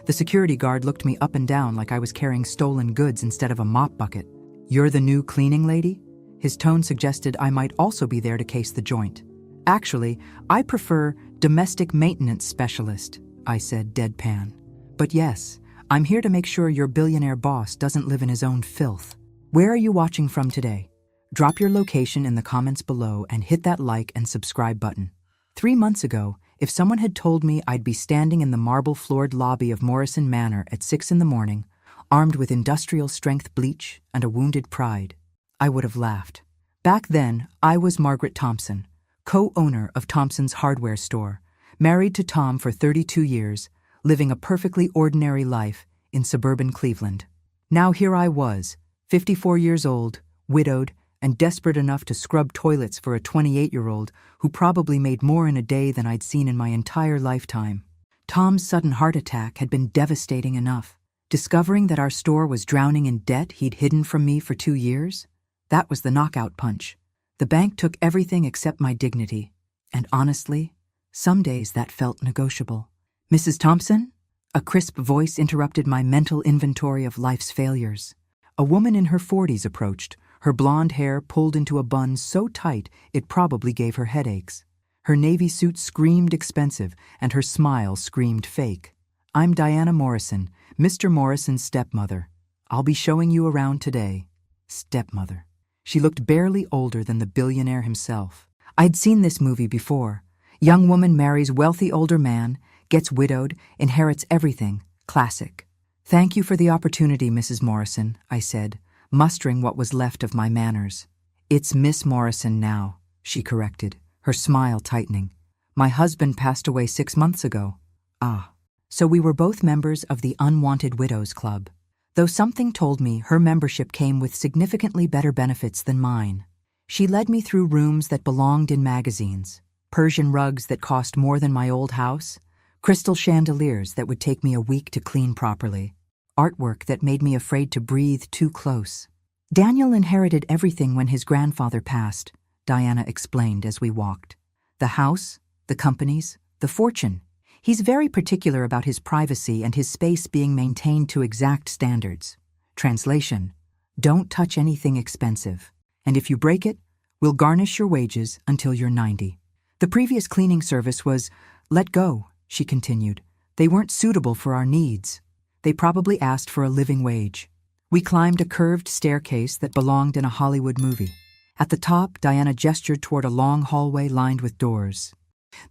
The security guard looked me up and down like I was carrying stolen goods instead of a mop bucket. "You're the new cleaning lady?" His tone suggested I might also be there to case the joint. "Actually, I prefer domestic maintenance specialist," I said deadpan. "But yes, I'm here to make sure your billionaire boss doesn't live in his own filth." "Where are you watching from today? Drop your location in the comments below and hit that like and subscribe button." 3 months ago, if someone had told me I'd be standing in the marble-floored lobby of Morrison Manor at 6 in the morning, armed with industrial-strength bleach and a wounded pride, I would have laughed. Back then, I was Margaret Thompson, co-owner of Thompson's hardware store, married to Tom for 32 years, living a perfectly ordinary life in suburban Cleveland. Now here I was, 54 years old, widowed, and desperate enough to scrub toilets for a 28-year-old who probably made more in a day than I'd seen in my entire lifetime. Tom's sudden heart attack had been devastating enough. Discovering that our store was drowning in debt he'd hidden from me for 2 years, that was the knockout punch. The bank took everything except my dignity, and honestly, some days that felt negotiable. "Mrs. Thompson?" A crisp voice interrupted my mental inventory of life's failures. A woman in her 40s approached, her blonde hair pulled into a bun so tight it probably gave her headaches. Her navy suit screamed expensive, and her smile screamed fake. "I'm Diana Morrison, Mr. Morrison's stepmother. I'll be showing you around today." Stepmother. She looked barely older than the billionaire himself. I'd seen this movie before. Young woman marries wealthy older man, gets widowed, inherits everything. Classic. "Thank you for the opportunity, Mrs. Morrison," I said, mustering what was left of my manners. "It's Miss Morrison now," she corrected, her smile tightening. "My husband passed away 6 months ago." "Ah." So we were both members of the Unwanted Widows Club, though something told me her membership came with significantly better benefits than mine. She led me through rooms that belonged in magazines, Persian rugs that cost more than my old house, crystal chandeliers that would take me a week to clean properly, artwork that made me afraid to breathe too close. "Daniel inherited everything when his grandfather passed," Diana explained as we walked. "The house, the companies, the fortune. He's very particular about his privacy and his space being maintained to exact standards. Translation: don't touch anything expensive. And if you break it, we'll garnish your wages until you're 90. The previous cleaning service was, let go," she continued. "They weren't suitable for our needs. They probably asked for a living wage." We climbed a curved staircase that belonged in a Hollywood movie. At the top, Diana gestured toward a long hallway lined with doors.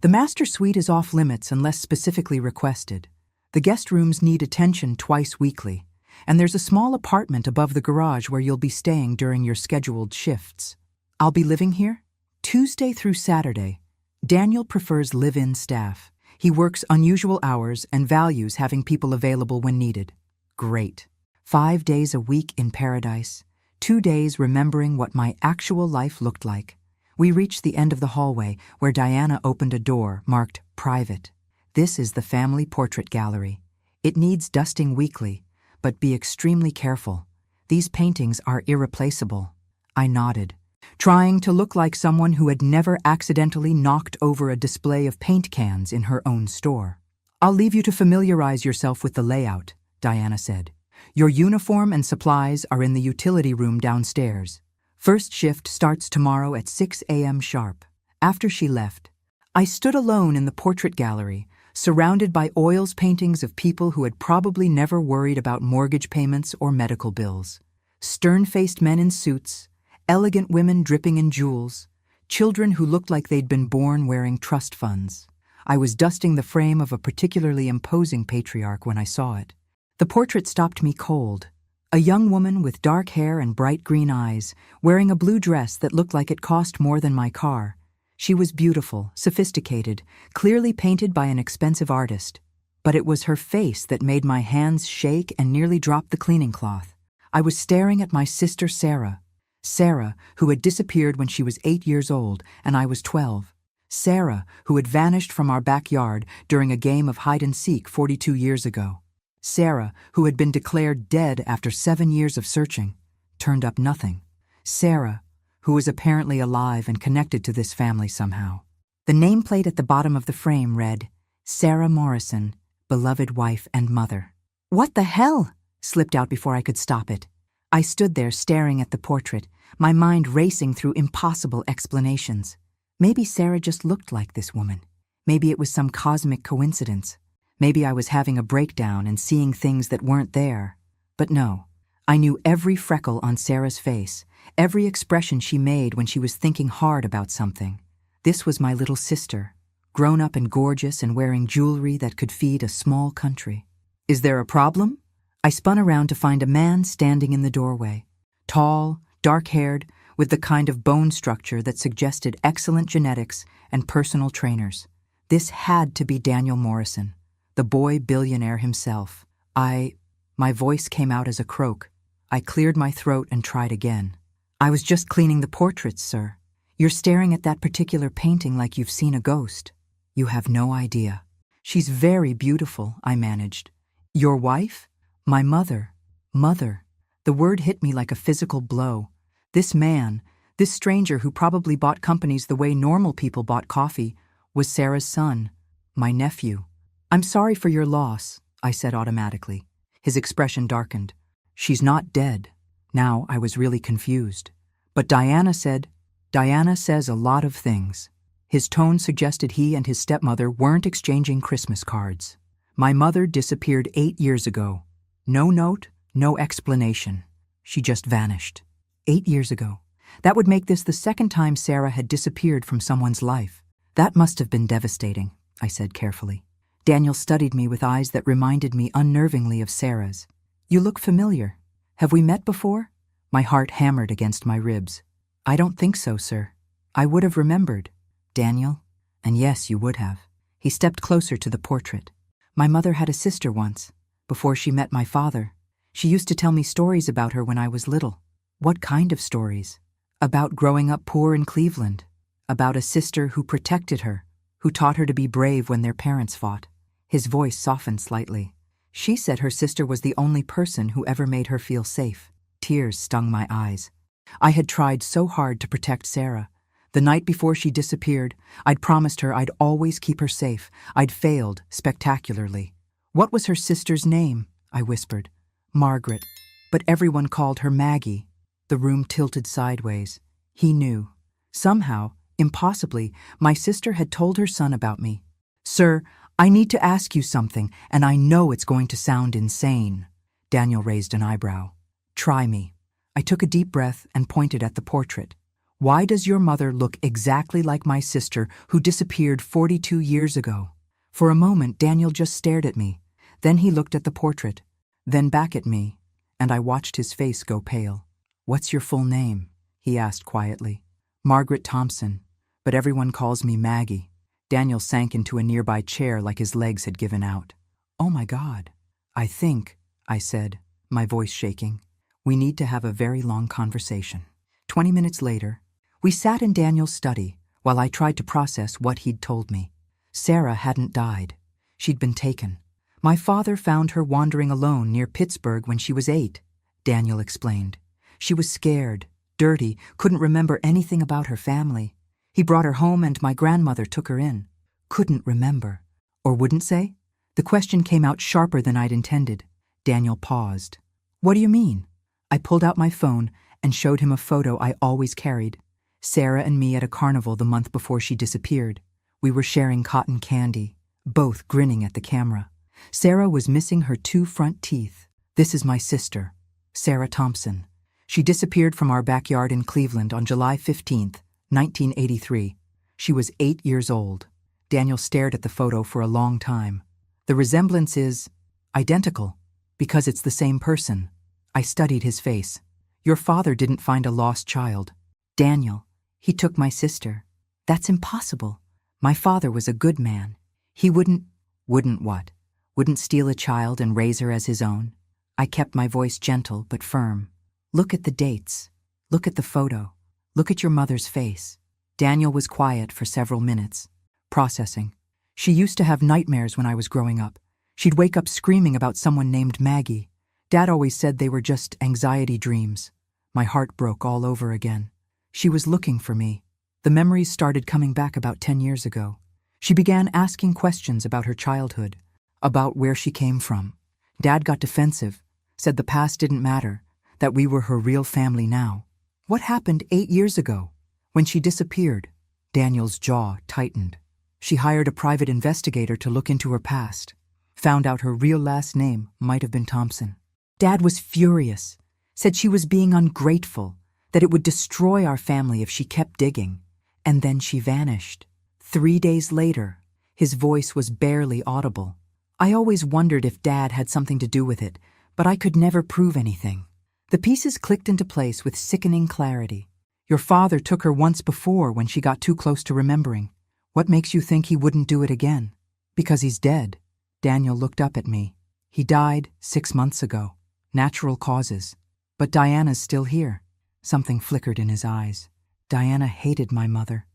"The master suite is off limits unless specifically requested. The guest rooms need attention twice weekly, and there's a small apartment above the garage where you'll be staying during your scheduled shifts. I'll be living here Tuesday through Saturday. Daniel prefers live-in staff. He works unusual hours and values having people available when needed." Great. 5 days a week in paradise, 2 days remembering what my actual life looked like. We reached the end of the hallway where Diana opened a door marked Private. "This is the family portrait gallery. It needs dusting weekly, but be extremely careful. These paintings are irreplaceable." I nodded, trying to look like someone who had never accidentally knocked over a display of paint cans in her own store. "I'll leave you to familiarize yourself with the layout," Diana said. "Your uniform and supplies are in the utility room downstairs. First shift starts tomorrow at 6 a.m. sharp." After she left, I stood alone in the portrait gallery, surrounded by oils paintings of people who had probably never worried about mortgage payments or medical bills. Stern-faced men in suits, elegant women dripping in jewels, children who looked like they'd been born wearing trust funds. I was dusting the frame of a particularly imposing patriarch when I saw it. The portrait stopped me cold. A young woman with dark hair and bright green eyes, wearing a blue dress that looked like it cost more than my car. She was beautiful, sophisticated, clearly painted by an expensive artist. But it was her face that made my hands shake and nearly drop the cleaning cloth. I was staring at my sister Sarah. Sarah, who had disappeared when she was 8 years old and I was 12. Sarah, who had vanished from our backyard during a game of hide-and-seek 42 years ago. Sarah, who had been declared dead after 7 years of searching, turned up nothing. Sarah, who was apparently alive and connected to this family somehow. The nameplate at the bottom of the frame read, "Sarah Morrison, beloved wife and mother. What the hell? Slipped out before I could stop it. I stood there staring at the portrait, my mind racing through impossible explanations. Maybe Sarah just looked like this woman. Maybe it was some cosmic coincidence. Maybe I was having a breakdown and seeing things that weren't there. But no, I knew every freckle on Sarah's face, every expression she made when she was thinking hard about something. This was my little sister, grown up and gorgeous and wearing jewelry that could feed a small country. Is there a problem? I spun around to find a man standing in the doorway. Tall, dark-haired, with the kind of bone structure that suggested excellent genetics and personal trainers. This had to be Daniel Morrison, the boy billionaire himself. My voice came out as a croak. I cleared my throat and tried again. I was just cleaning the portraits, sir. You're staring at that particular painting like you've seen a ghost. You have no idea. She's very beautiful, I managed. Your wife? My mother. Mother. The word hit me like a physical blow. This man, this stranger who probably bought companies the way normal people bought coffee, was Sarah's son, my nephew. I'm sorry for your loss, I said automatically. His expression darkened. She's not dead. Now I was really confused. But Diana says a lot of things. His tone suggested he and his stepmother weren't exchanging Christmas cards. My mother disappeared 8 years ago. No note, no explanation. She just vanished. 8 years ago. That would make this the second time Sarah had disappeared from someone's life. That must have been devastating, I said carefully. Daniel studied me with eyes that reminded me unnervingly of Sarah's. You look familiar. Have we met before? My heart hammered against my ribs. I don't think so, sir. I would have remembered. Daniel? And yes, you would have. He stepped closer to the portrait. My mother had a sister once, before she met my father. She used to tell me stories about her when I was little. What kind of stories? About growing up poor in Cleveland. About a sister who protected her, who taught her to be brave when their parents fought. His voice softened slightly. She said her sister was the only person who ever made her feel safe. Tears stung my eyes. I had tried so hard to protect Sarah. The night before she disappeared, I'd promised her I'd always keep her safe. I'd failed spectacularly. What was her sister's name? I whispered. Margaret. But everyone called her Maggie. The room tilted sideways. He knew. Somehow, impossibly, my sister had told her son about me. Sir, I need to ask you something, and I know it's going to sound insane. Daniel raised an eyebrow. Try me. I took a deep breath and pointed at the portrait. Why does your mother look exactly like my sister who disappeared 42 years ago? For a moment, Daniel just stared at me. Then he looked at the portrait, then back at me, and I watched his face go pale. What's your full name? He asked quietly. Margaret Thompson, but everyone calls me Maggie. Daniel sank into a nearby chair like his legs had given out. Oh my God. I said, my voice shaking, we need to have a very long conversation. 20 minutes later, we sat in Daniel's study while I tried to process what he'd told me. Sarah hadn't died. She'd been taken. My father found her wandering alone near Pittsburgh when she was 8, Daniel explained. She was scared, dirty, couldn't remember anything about her family. He brought her home and my grandmother took her in. Couldn't remember. Or wouldn't say? The question came out sharper than I'd intended. Daniel paused. What do you mean? I pulled out my phone and showed him a photo I always carried. Sarah and me at a carnival the month before she disappeared. We were sharing cotton candy, both grinning at the camera. Sarah was missing her 2 front teeth. This is my sister, Sarah Thompson. She disappeared from our backyard in Cleveland on July 15th, 1983. She was 8 years old. Daniel stared at the photo for a long time. The resemblance is identical, because it's the same person. I studied his face. Your father didn't find a lost child. Daniel, he took my sister. That's impossible. My father was a good man. He wouldn't what? Wouldn't steal a child and raise her as his own? I kept my voice gentle but firm. Look at the dates. Look at the photo. Look at your mother's face. Daniel was quiet for several minutes, processing. She used to have nightmares when I was growing up. She'd wake up screaming about someone named Maggie. Dad always said they were just anxiety dreams. My heart broke all over again. She was looking for me. The memories started coming back about 10 years ago. She began asking questions about her childhood. about where she came from. Dad got defensive, said the past didn't matter, that we were her real family now. What happened 8 years ago? When she disappeared, Daniel's jaw tightened. She hired a private investigator to look into her past. Found out her real last name might have been Thompson. Dad was furious, said she was being ungrateful, that it would destroy our family if she kept digging. And then she vanished. 3 days later, his voice was barely audible. I always wondered if Dad had something to do with it, but I could never prove anything. The pieces clicked into place with sickening clarity. Your father took her once before when she got too close to remembering. What makes you think he wouldn't do it again? Because he's dead. Daniel looked up at me. He died 6 months ago. Natural causes. But Diana's still here. Something flickered in his eyes. Diana hated my mother.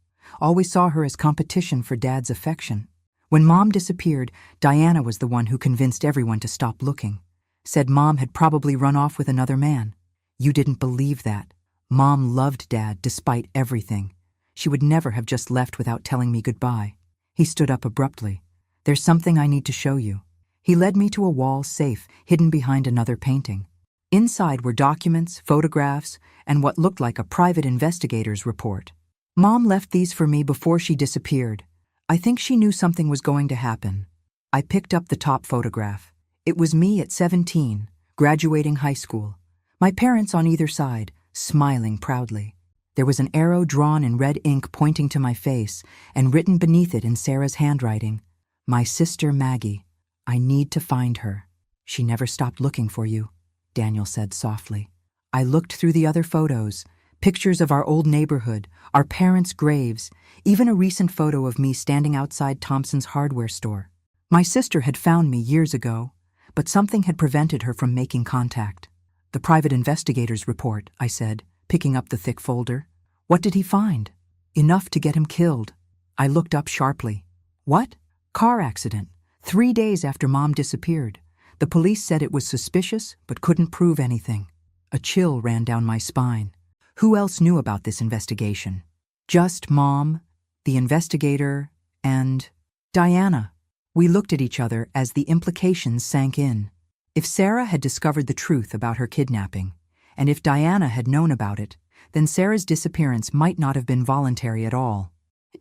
Always saw her as competition for Dad's affection. When Mom disappeared, Diana was the one who convinced everyone to stop looking. Said Mom had probably run off with another man. You didn't believe that. Mom loved Dad despite everything. She would never have just left without telling me goodbye. He stood up abruptly. There's something I need to show you. He led me to a wall safe hidden behind another painting. Inside were documents, photographs, and what looked like a private investigator's report. Mom left these for me before she disappeared. I think she knew something was going to happen. I picked up the top photograph. It was me at 17, graduating high school. My parents on either side, smiling proudly. There was an arrow drawn in red ink pointing to my face, and written beneath it in Sarah's handwriting, "My sister Maggie. I need to find her." She never stopped looking for you, Daniel said softly. I looked through the other photos, pictures of our old neighborhood, our parents' graves, even a recent photo of me standing outside Thompson's hardware store. My sister had found me years ago, but something had prevented her from making contact. The private investigator's report, I said, picking up the thick folder. What did he find? Enough to get him killed. I looked up sharply. What? Car accident. 3 days after Mom disappeared. The police said it was suspicious, but couldn't prove anything. A chill ran down my spine. Who else knew about this investigation? Just Mom, the investigator, and Diana. We looked at each other as the implications sank in. If Sarah had discovered the truth about her kidnapping, and if Diana had known about it, then Sarah's disappearance might not have been voluntary at all.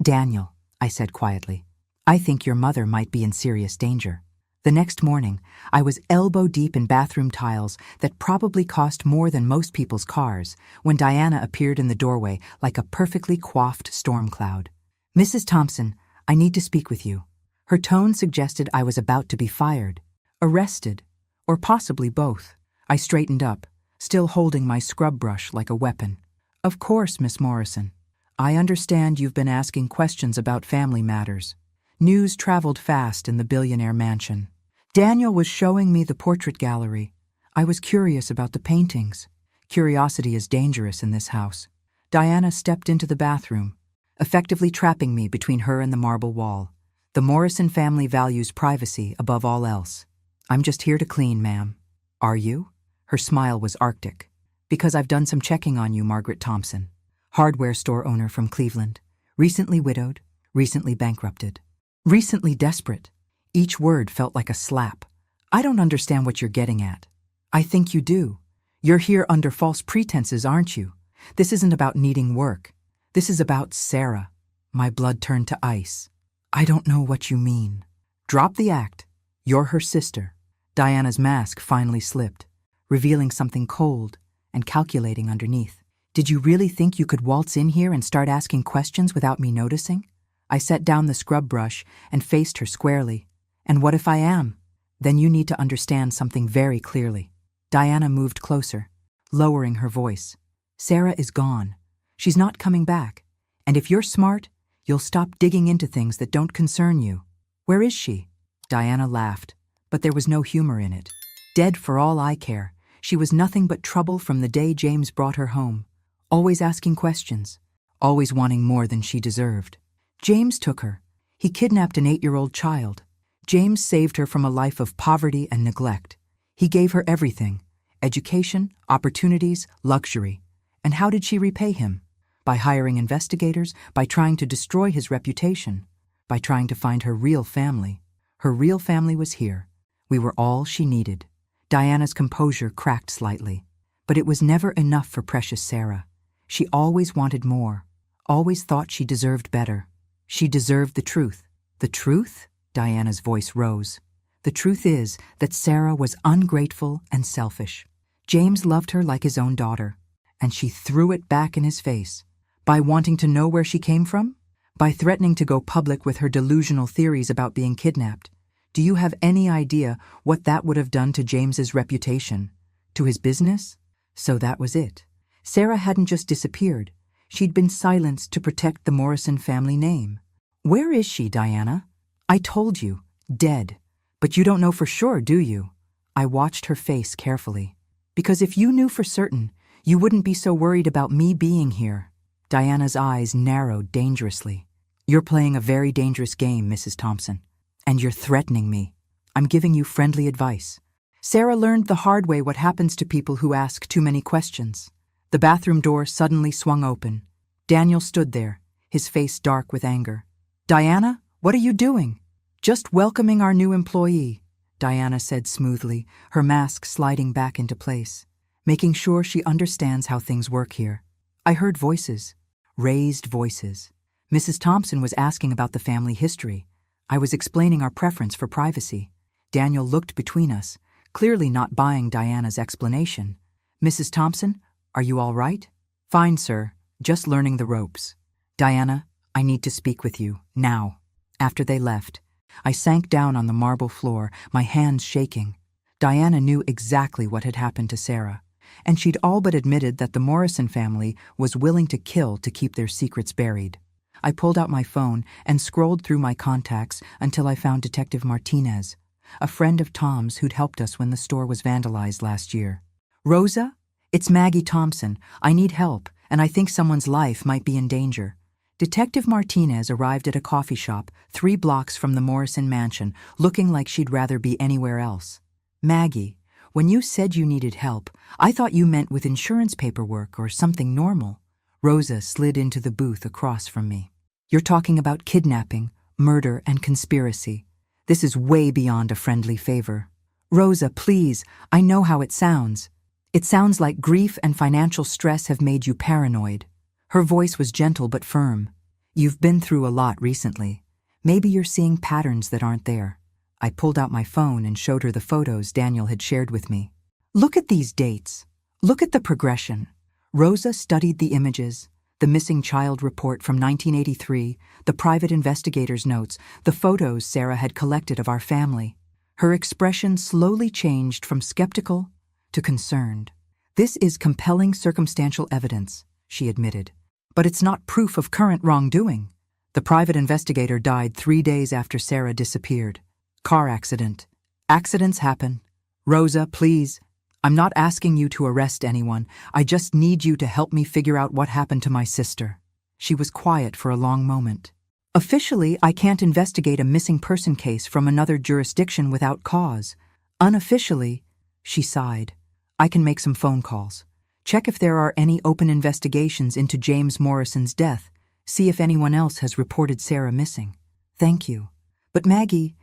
Daniel, I said quietly, I think your mother might be in serious danger. The next morning, I was elbow-deep in bathroom tiles that probably cost more than most people's cars when Diana appeared in the doorway like a perfectly coiffed storm cloud. Mrs. Thompson, I need to speak with you. Her tone suggested I was about to be fired, arrested, or possibly both. I straightened up, still holding my scrub brush like a weapon. Of course, Miss Morrison. I understand you've been asking questions about family matters. News traveled fast in the Billionaire mansion. Daniel was showing me the portrait gallery. I was curious about the paintings. Curiosity is dangerous in this house. Diana stepped into the bathroom, effectively trapping me between her and the marble wall. The Morrison family values privacy above all else. I'm just here to clean, ma'am. Are you? Her smile was arctic. Because I've done some checking on you, Margaret Thompson. Hardware store owner from Cleveland. Recently widowed, recently bankrupted. Recently desperate. Each word felt like a slap. I don't understand what you're getting at. I think you do. You're here under false pretenses, aren't you? This isn't about needing work. This is about Sarah. My blood turned to ice. I don't know what you mean. Drop the act. You're her sister. Diana's mask finally slipped, revealing something cold and calculating underneath. Did you really think you could waltz in here and start asking questions without me noticing? I set down the scrub brush and faced her squarely. And what if I am? Then you need to understand something very clearly. Diana moved closer, lowering her voice. Sarah is gone. She's not coming back. And if you're smart, you'll stop digging into things that don't concern you. Where is she? Diana laughed, but there was no humor in it. Dead for all I care. She was nothing but trouble from the day James brought her home. Always asking questions, always wanting more than she deserved. James took her. He kidnapped an 8-year-old child. James saved her from a life of poverty and neglect. He gave her everything: education, opportunities, luxury. And how did she repay him? By hiring investigators, by trying to destroy his reputation, by trying to find her real family. Her real family was here. We were all she needed. Diana's composure cracked slightly. But it was never enough for precious Sarah. She always wanted more, always thought she deserved better. She deserved the truth. The truth? Diana's voice rose. The truth is that Sarah was ungrateful and selfish. James loved her like his own daughter, and she threw it back in his face. By wanting to know where she came from? By threatening to go public with her delusional theories about being kidnapped. Do you have any idea what that would have done to James's reputation? To his business? So that was it. Sarah hadn't just disappeared. She'd been silenced to protect the Morrison family name. Where is she, Diana? I told you, dead. But you don't know for sure, do you? I watched her face carefully. Because if you knew for certain, you wouldn't be so worried about me being here. Diana's eyes narrowed dangerously. You're playing a very dangerous game, Mrs. Thompson. And you're threatening me. I'm giving you friendly advice. Sarah learned the hard way what happens to people who ask too many questions. The bathroom door suddenly swung open. Daniel stood there, his face dark with anger. Diana, what are you doing? Just welcoming our new employee, Diana said smoothly, her mask sliding back into place, making sure she understands how things work here. I heard voices, raised voices. Mrs. Thompson was asking about the family history. I was explaining our preference for privacy. Daniel looked between us, clearly not buying Diana's explanation. Mrs. Thompson, are you all right? Fine, sir. Just learning the ropes. Diana, I need to speak with you, now. After they left, I sank down on the marble floor, my hands shaking. Diana knew exactly what had happened to Sarah, and she'd all but admitted that the Morrison family was willing to kill to keep their secrets buried. I pulled out my phone and scrolled through my contacts until I found Detective Martinez, a friend of Tom's who'd helped us when the store was vandalized last year. Rosa? It's Maggie Thompson. I need help, and I think someone's life might be in danger. Detective Martinez arrived at a coffee shop 3 blocks from the Morrison mansion, looking like she'd rather be anywhere else. Maggie, when you said you needed help, I thought you meant with insurance paperwork or something normal. Rosa slid into the booth across from me. You're talking about kidnapping, murder, and conspiracy. This is way beyond a friendly favor. Rosa, please, I know how it sounds. It sounds like grief and financial stress have made you paranoid. Her voice was gentle but firm. You've been through a lot recently. Maybe you're seeing patterns that aren't there. I pulled out my phone and showed her the photos Daniel had shared with me. Look at these dates. Look at the progression. Rosa studied the images, the missing child report from 1983, the private investigator's notes, the photos Sarah had collected of our family. Her expression slowly changed from skeptical to concerned. This is compelling circumstantial evidence, she admitted. But it's not proof of current wrongdoing. The private investigator died 3 days after Sarah disappeared. Car accident. Accidents happen. Rosa, please. I'm not asking you to arrest anyone. I just need you to help me figure out what happened to my sister. She was quiet for a long moment. Officially, I can't investigate a missing person case from another jurisdiction without cause. Unofficially, she sighed. I can make some phone calls. Check if there are any open investigations into James Morrison's death. See if anyone else has reported Sarah missing. Thank you. But Maggie,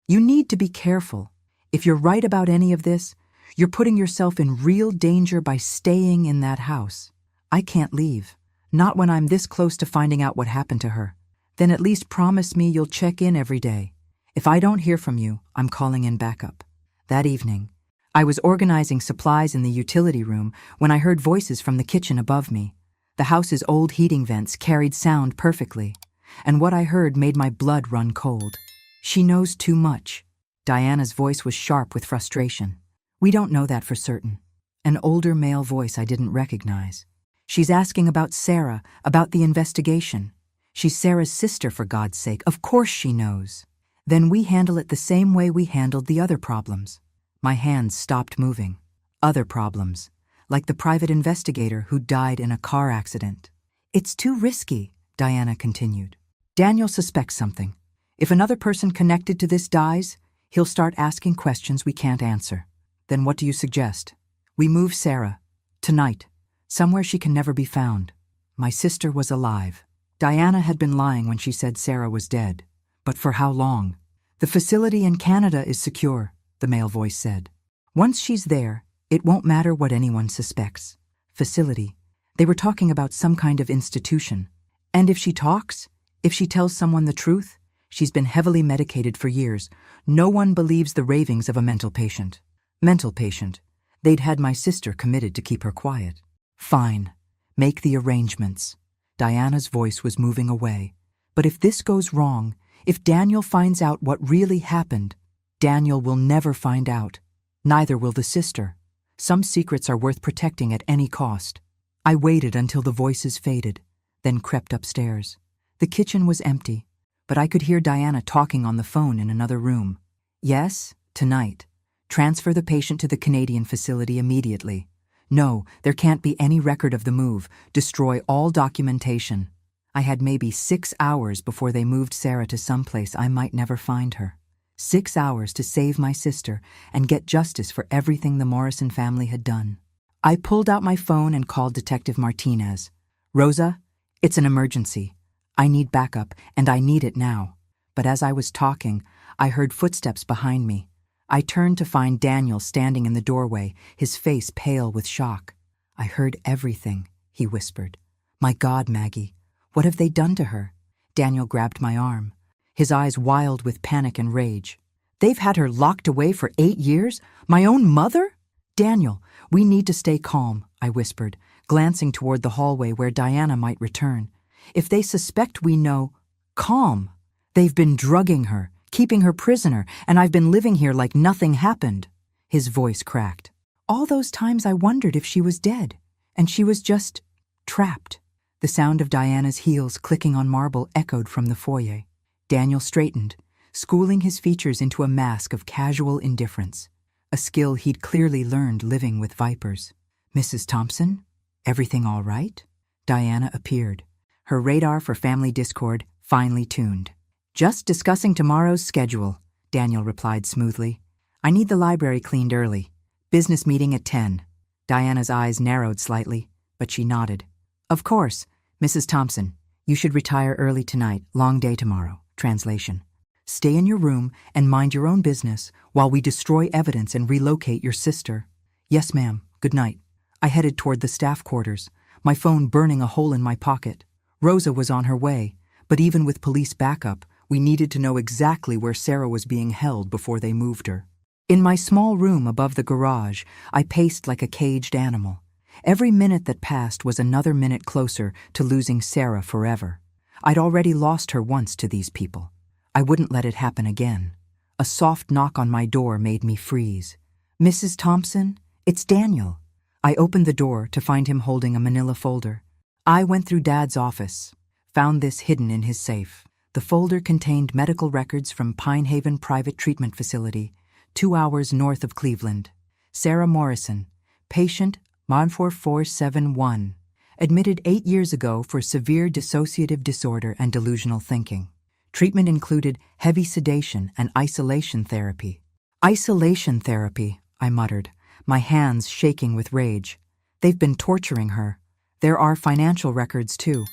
you need to be careful. If you're right about any of this, you're putting yourself in real danger by staying in that house. I can't leave. Not when I'm this close to finding out what happened to her. Then at least promise me you'll check in every day. If I don't hear from you, I'm calling in backup. That evening, I was organizing supplies in the utility room when I heard voices from the kitchen above me. The house's old heating vents carried sound perfectly, and what I heard made my blood run cold. She knows too much. Diana's voice was sharp with frustration. We don't know that for certain. An older male voice I didn't recognize. She's asking about Sarah, about the investigation. She's Sarah's sister, for God's sake. Of course she knows. Then we handle it the same way we handled the other problems. My hands stopped moving. Other problems, like the private investigator who died in a car accident. It's too risky, Diana continued. Daniel suspects something. If another person connected to this dies, he'll start asking questions we can't answer. Then what do you suggest? We move Sarah. Tonight. Somewhere she can never be found. My sister was alive. Diana had been lying when she said Sarah was dead. But for how long? The facility in Canada is secure, the male voice said. Once she's there, it won't matter what anyone suspects. Facility. They were talking about some kind of institution. And if she talks, if she tells someone the truth, she's been heavily medicated for years. No one believes the ravings of a mental patient. Mental patient. They'd had my sister committed to keep her quiet. Fine. Make the arrangements. Diana's voice was moving away. But if this goes wrong, if Daniel finds out what really happened, Daniel will never find out. Neither will the sister. Some secrets are worth protecting at any cost. I waited until the voices faded, then crept upstairs. The kitchen was empty, but I could hear Diana talking on the phone in another room. Yes, tonight. Transfer the patient to the Canadian facility immediately. No, there can't be any record of the move. Destroy all documentation. I had maybe 6 hours before they moved Sarah to someplace I might never find her. 6 hours to save my sister and get justice for everything the Morrison family had done. I pulled out my phone and called Detective Martinez. Rosa, it's an emergency. I need backup, and I need it now. But as I was talking, I heard footsteps behind me. I turned to find Daniel standing in the doorway, his face pale with shock. I heard everything, he whispered. My God, Maggie, what have they done to her? Daniel grabbed my arm, his eyes wild with panic and rage. They've had her locked away for 8 years? My own mother? Daniel, we need to stay calm, I whispered, glancing toward the hallway where Diana might return. If they suspect we know, calm. They've been drugging her, keeping her prisoner, and I've been living here like nothing happened. His voice cracked. All those times I wondered if she was dead, and she was just trapped. The sound of Diana's heels clicking on marble echoed from the foyer. Daniel straightened, schooling his features into a mask of casual indifference, a skill he'd clearly learned living with vipers. Mrs. Thompson? Everything all right? Diana appeared, her radar for family discord finely tuned. Just discussing tomorrow's schedule, Daniel replied smoothly. I need the library cleaned early. Business meeting at 10. Diana's eyes narrowed slightly, but she nodded. Of course, Mrs. Thompson, you should retire early tonight, long day tomorrow. Translation. Stay in your room and mind your own business while we destroy evidence and relocate your sister. Yes, ma'am. Good night. I headed toward the staff quarters, my phone burning a hole in my pocket. Rosa was on her way, but even with police backup, we needed to know exactly where Sarah was being held before they moved her. In my small room above the garage, I paced like a caged animal. Every minute that passed was another minute closer to losing Sarah forever. I'd already lost her once to these people. I wouldn't let it happen again. A soft knock on my door made me freeze. Mrs. Thompson, it's Daniel. I opened the door to find him holding a manila folder. I went through Dad's office, found this hidden in his safe. The folder contained medical records from Pine Haven Private Treatment Facility, 2 hours north of Cleveland. Sarah Morrison, patient 14471, admitted 8 years ago for severe dissociative disorder and delusional thinking. Treatment included heavy sedation and isolation therapy. Isolation therapy, I muttered, my hands shaking with rage. They've been torturing her. There are financial records, too.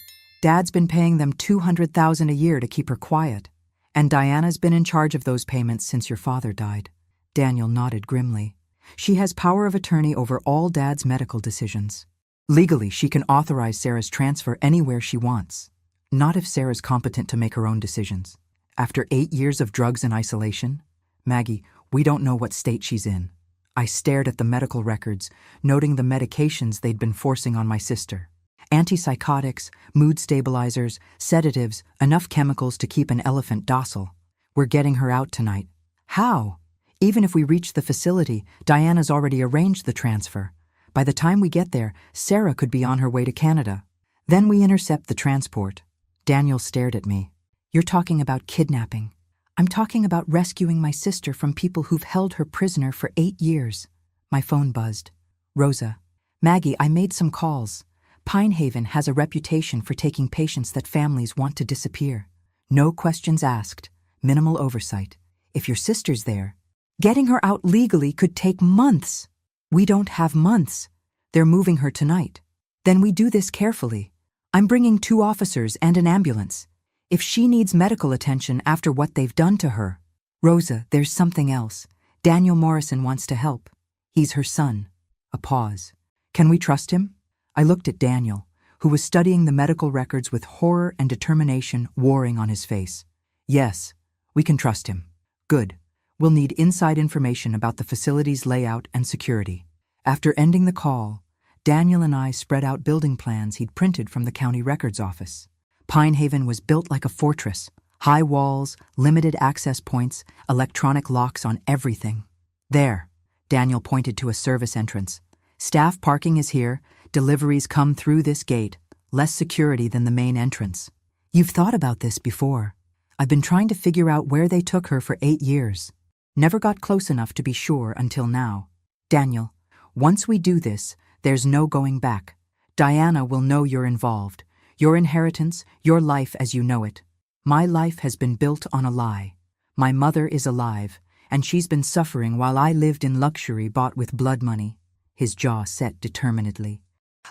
Dad's been paying them $200,000 a year to keep her quiet. And Diana's been in charge of those payments since your father died. Daniel nodded grimly. She has power of attorney over all Dad's medical decisions. Legally, she can authorize Sarah's transfer anywhere she wants. Not if Sarah's competent to make her own decisions. After 8 years of drugs and isolation? Maggie, we don't know what state she's in. I stared at the medical records, noting the medications they'd been forcing on my sister. Antipsychotics, mood stabilizers, sedatives, enough chemicals to keep an elephant docile. We're getting her out tonight. How? Even if we reach the facility, Diana's already arranged the transfer. By the time we get there, Sarah could be on her way to Canada. Then we intercept the transport. Daniel stared at me. You're talking about kidnapping. I'm talking about rescuing my sister from people who've held her prisoner for 8 years. My phone buzzed. Rosa. Maggie, I made some calls. Pine Haven has a reputation for taking patients that families want to disappear. No questions asked. Minimal oversight. If your sister's there, getting her out legally could take months. We don't have months. They're moving her tonight. Then we do this carefully. I'm bringing 2 officers and an ambulance. If she needs medical attention after what they've done to her. Rosa, there's something else. Daniel Morrison wants to help. He's her son. A pause. Can we trust him? I looked at Daniel, who was studying the medical records with horror and determination warring on his face. Yes, we can trust him. Good. We'll need inside information about the facility's layout and security. After ending the call, Daniel and I spread out building plans he'd printed from the county records office. Pine Haven was built like a fortress. High walls, limited access points, electronic locks on everything. There, Daniel pointed to a service entrance. Staff parking is here. Deliveries come through this gate. Less security than the main entrance. You've thought about this before. I've been trying to figure out where they took her for 8 years. Never got close enough to be sure until now. Daniel, once we do this, there's no going back. Diana will know you're involved. Your inheritance, your life as you know it. My life has been built on a lie. My mother is alive, and she's been suffering while I lived in luxury bought with blood money. His jaw set determinedly.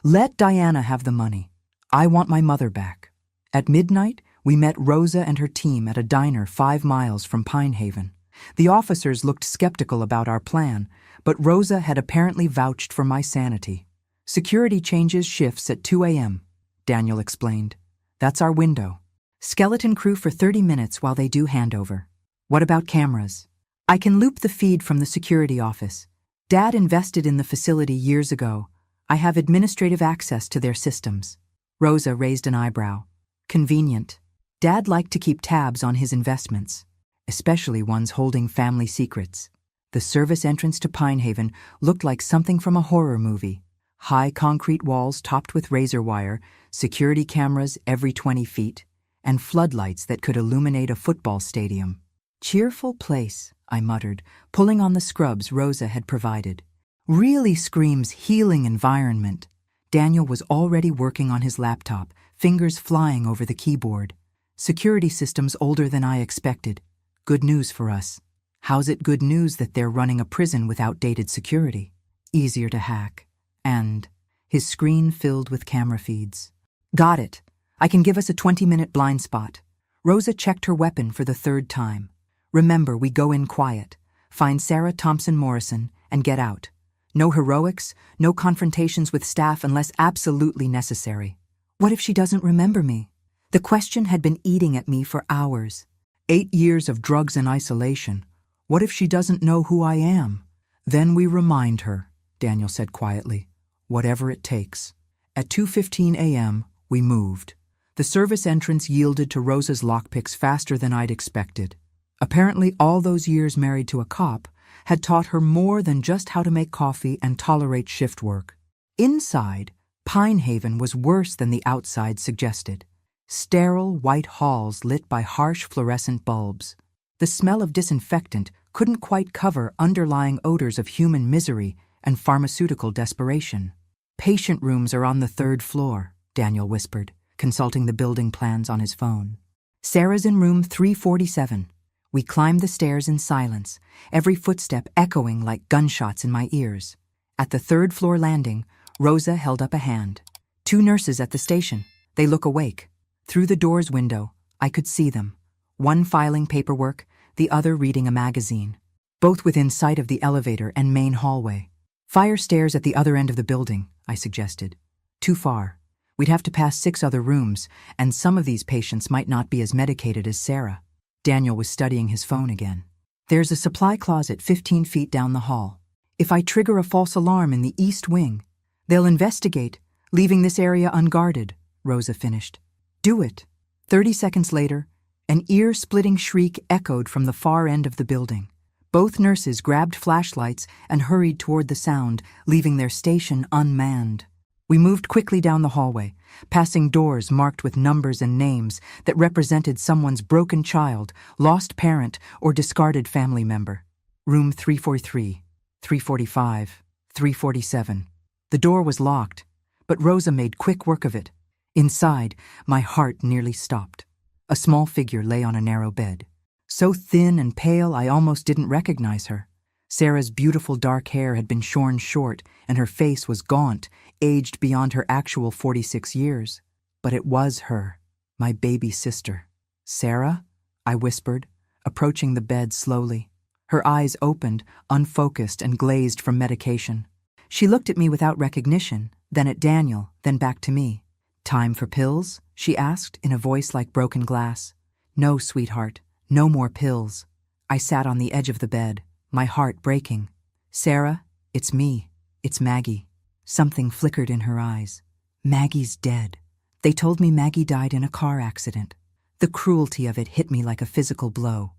Let Diana have the money. I want my mother back. At midnight, we met Rosa and her team at a diner 5 miles from Pine Haven. The officers looked skeptical about our plan, but Rosa had apparently vouched for my sanity. Security changes shifts at 2 a.m., Daniel explained. That's our window. Skeleton crew for 30 minutes while they do handover. What about cameras? I can loop the feed from the security office. Dad invested in the facility years ago. I have administrative access to their systems. Rosa raised an eyebrow. Convenient. Dad liked to keep tabs on his investments, especially ones holding family secrets. The service entrance to Pine Haven looked like something from a horror movie. High concrete walls topped with razor wire, security cameras every 20 feet, and floodlights that could illuminate a football stadium. Cheerful place, I muttered, pulling on the scrubs Rosa had provided. Really screams healing environment. Daniel was already working on his laptop, fingers flying over the keyboard. Security systems older than I expected. Good news for us. How's it good news that they're running a prison with outdated security? Easier to hack. And his screen filled with camera feeds. Got it. I can give us a 20-minute blind spot. Rosa checked her weapon for the 3rd time. Remember, we go in quiet. Find Sarah Thompson Morrison and get out. No heroics, no confrontations with staff unless absolutely necessary. What if she doesn't remember me? The question had been eating at me for hours. 8 years of drugs and isolation. What if she doesn't know who I am? Then we remind her, Daniel said quietly. Whatever it takes. At 2:15 a.m., we moved. The service entrance yielded to Rosa's lockpicks faster than I'd expected. Apparently, all those years married to a cop had taught her more than just how to make coffee and tolerate shift work. Inside, Pine Haven was worse than the outside suggested. Sterile white halls lit by harsh fluorescent bulbs. The smell of disinfectant couldn't quite cover underlying odors of human misery and pharmaceutical desperation. Patient rooms are on the 3rd floor, Daniel whispered, consulting the building plans on his phone. Sarah's in room 347. We climbed the stairs in silence, every footstep echoing like gunshots in my ears. At the 3rd floor landing, Rosa held up a hand. 2 nurses at the station. They look awake. Through the door's window, I could see them. One filing paperwork, the other reading a magazine. Both within sight of the elevator and main hallway. Fire stairs at the other end of the building, I suggested. Too far. We'd have to pass 6 other rooms, and some of these patients might not be as medicated as Sarah. Daniel was studying his phone again. There's a supply closet 15 feet down the hall. If I trigger a false alarm in the east wing, they'll investigate, leaving this area unguarded, Rosa finished. Do it. 30 seconds later, an ear-splitting shriek echoed from the far end of the building. Both nurses grabbed flashlights and hurried toward the sound, leaving their station unmanned. We moved quickly down the hallway, passing doors marked with numbers and names that represented someone's broken child, lost parent, or discarded family member. Room 343, 345, 347. The door was locked, but Rosa made quick work of it. Inside, my heart nearly stopped. A small figure lay on a narrow bed. So thin and pale I almost didn't recognize her. Sarah's beautiful dark hair had been shorn short, and her face was gaunt, aged beyond her actual 46 years. But it was her, my baby sister. Sarah? I whispered, approaching the bed slowly. Her eyes opened, unfocused and glazed from medication. She looked at me without recognition, then at Daniel, then back to me. "Time for pills?" she asked in a voice like broken glass. "No, sweetheart, no more pills." I sat on the edge of the bed, my heart breaking. "Sarah, it's me. It's Maggie." Something flickered in her eyes. "Maggie's dead. They told me Maggie died in a car accident." The cruelty of it hit me like a physical blow.